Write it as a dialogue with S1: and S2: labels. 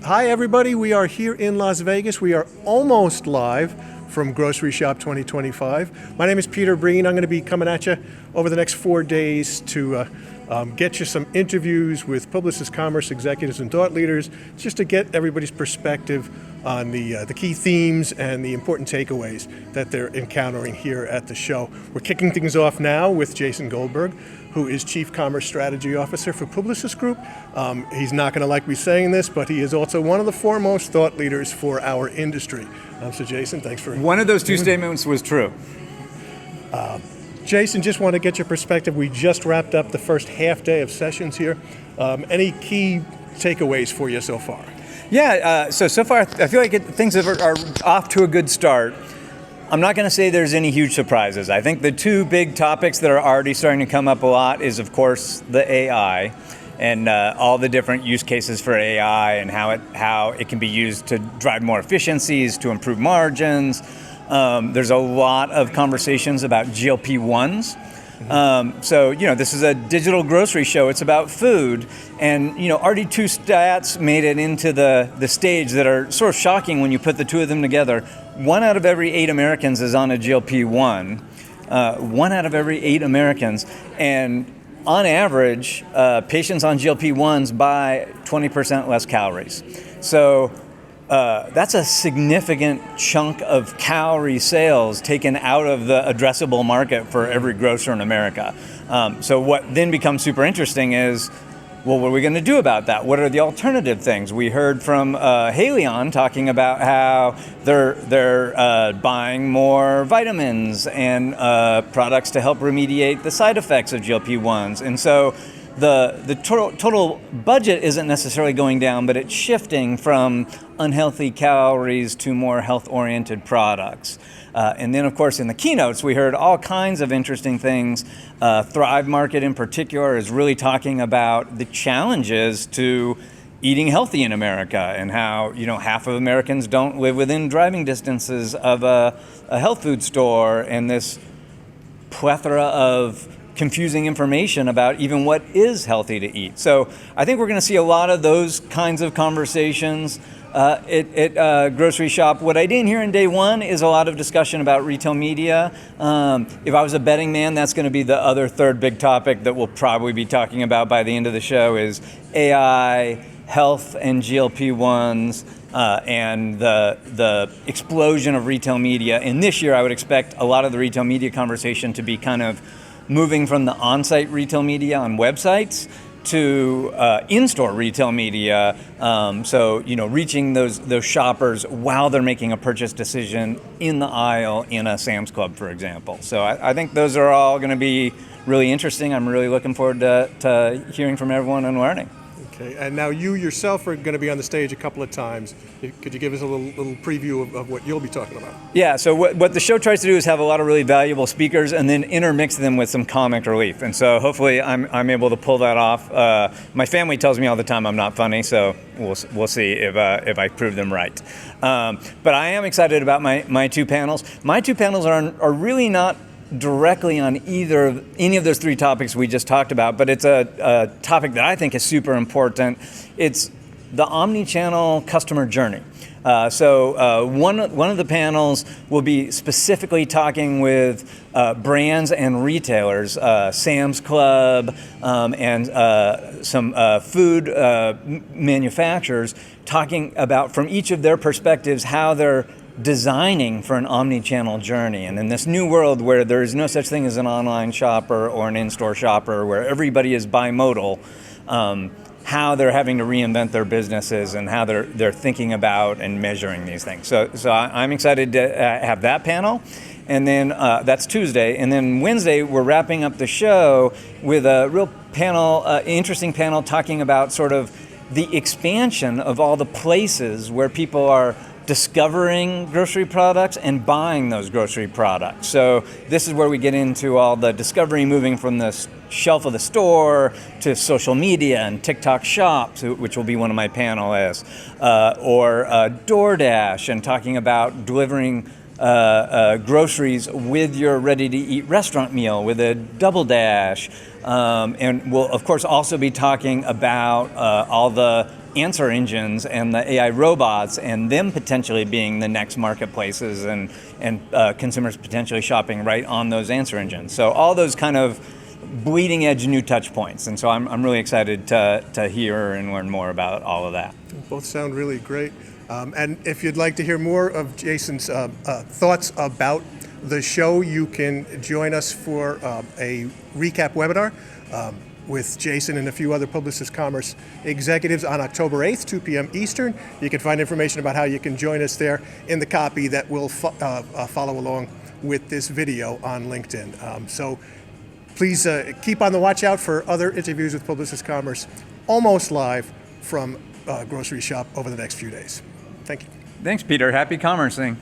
S1: Hi, everybody. We are here in Las Vegas. We are almost live from Groceryshop 2025. My name is Peter Breen. I'm going to be coming at you over the next 4 days to get you some interviews with Publicis Commerce executives and thought leaders, just to get everybody's perspective on the key themes and the important takeaways that they're encountering here at the show. We're kicking things off now with Jason Goldberg, who is Chief Commerce Strategy Officer for Publicis Group. He's not going to like me saying this, but he is also one of the foremost thought leaders for our industry. So Jason, thanks for...
S2: One of those two statements was true.
S1: Jason, just want to get your perspective. We just wrapped up the first half day of sessions here. Any key takeaways for you so far?
S2: Yeah, so far I feel like things are off to a good start. I'm not going to say there's any huge surprises. I think the two big topics that are already starting to come up a lot is, of course, the AI and all the different use cases for AI and how it can be used to drive more efficiencies, to improve margins. There's a lot of conversations about GLP-1s. So, this is a digital grocery show. It's about food. And, already two stats made it into the stage that are sort of shocking when you put the two of them together. 1 out of every 8 Americans is on a GLP-1. 1 out of every 8 Americans. And on average, patients on GLP-1s buy 20% less calories. So that's a significant chunk of calorie sales taken out of the addressable market for every grocer in America. So what then becomes super interesting is, well, what are we going to do about that? What are the alternative things? We heard from Haleon talking about how they're buying more vitamins and products to help remediate the side effects of GLP-1s. And so the total budget isn't necessarily going down, but it's shifting from unhealthy calories to more health-oriented products. And then, of course, in the keynotes, we heard all kinds of interesting things. Thrive Market in particular is really talking about the challenges to eating healthy in America and how, half of Americans don't live within driving distances of a health food store, and this plethora of confusing information about even what is healthy to eat. So I think we're going to see a lot of those kinds of conversations at Groceryshop. What I didn't hear in day one is a lot of discussion about retail media. If I was a betting man, that's going to be the other third big topic that we'll probably be talking about by the end of the show is AI, health, and GLP-1s, and the explosion of retail media. And this year, I would expect a lot of the retail media conversation to be kind of moving from the on-site retail media on websites to in-store retail media, reaching those shoppers while they're making a purchase decision in the aisle in a Sam's Club, for example. So I think those are all going to be really interesting. I'm really looking forward to hearing from everyone and learning.
S1: Okay, and now you yourself are going to be on the stage a couple of times. Could you give us a little preview of what you'll be talking about?
S2: Yeah, so what the show tries to do is have a lot of really valuable speakers and then intermix them with some comic relief. And so hopefully I'm able to pull that off. My family tells me all the time I'm not funny, so we'll see if I prove them right. But I am excited about my two panels. My two panels are really not directly on any of those three topics we just talked about, but it's a topic that I think is super important. It's the omni-channel customer journey. So one of the panels will be specifically talking with brands and retailers, Sam's Club, and some food manufacturers, talking about from each of their perspectives how they're designing for an omni-channel journey. And in this new world where there is no such thing as an online shopper or an in-store shopper, where everybody is bimodal, how they're having to reinvent their businesses and how they're thinking about and measuring these things. So I'm excited to have that panel. And then that's Tuesday. And then Wednesday, we're wrapping up the show with a real panel, interesting panel talking about sort of the expansion of all the places where people are discovering grocery products and buying those grocery products. So this is where we get into all the discovery, moving from the shelf of the store to social media and TikTok shops, which will be one of my panelists, or DoorDash, and talking about delivering groceries with your ready-to-eat restaurant meal with a double dash. And we'll, of course, also be talking about all the answer engines and the AI robots and them potentially being the next marketplaces and consumers potentially shopping right on those answer engines. So all those kind of bleeding edge new touch points. And so I'm really excited to hear and learn more about all of that.
S1: Both sound really great. And if you'd like to hear more of Jason's thoughts about the show, you can join us for a recap webinar with Jason and a few other Publicis Commerce executives on October 8th, 2 p.m. Eastern. You can find information about how you can join us there in the copy that will follow along with this video on LinkedIn. So please keep on the watch out for other interviews with Publicis Commerce almost live from Groceryshop over the next few days. Thank you.
S2: Thanks, Peter. Happy commercing.